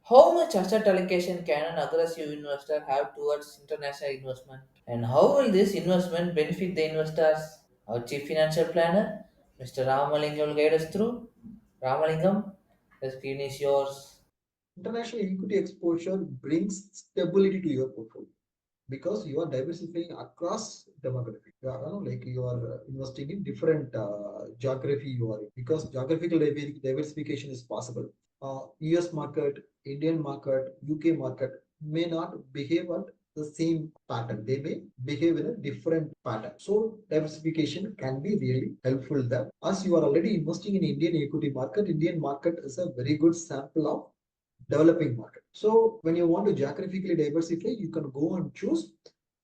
How much asset allocation can an aggressive investor have towards international investment? And how will this investment benefit the investors? Our chief financial planner, Mr. Ramalingam, will guide us through. Ramalingam, the screen is yours. International equity exposure brings stability to your portfolio because you are diversifying across demography. Like you are investing in different geography you are in because geographical diversification is possible. US market, Indian market, UK market may not behave at the same pattern. They may behave in a different pattern. So diversification can be really helpful there. As you are already investing in Indian equity market, Indian market is a very good sample of developing market. So when you want to geographically diversify, you can go and choose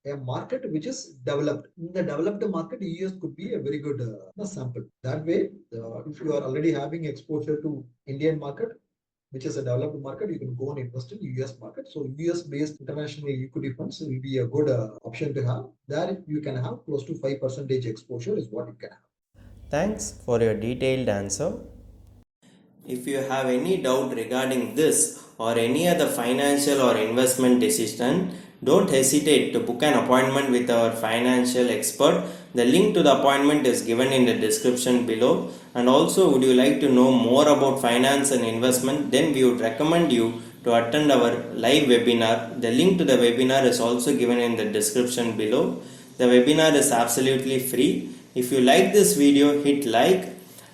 a market which is developed. In the developed market, US could be a very good sample. That way, if you are already having exposure to Indian market, which is a developed market, you can go and invest in US market. So US based international equity funds will be a good option to have. There you can have close to 5% exposure is what you can have. Thanks for your detailed answer. If you have any doubt regarding this or any other financial or investment decision, don't hesitate to book an appointment with our financial expert. The link to the appointment is given in the description below. And also, would you like to know more about finance and investment? Then we would recommend you to attend our live webinar. The link to the webinar is also given in the description below. The webinar is absolutely free. If you like this video, hit like,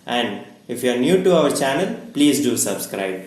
and if you are new to our channel, please do subscribe.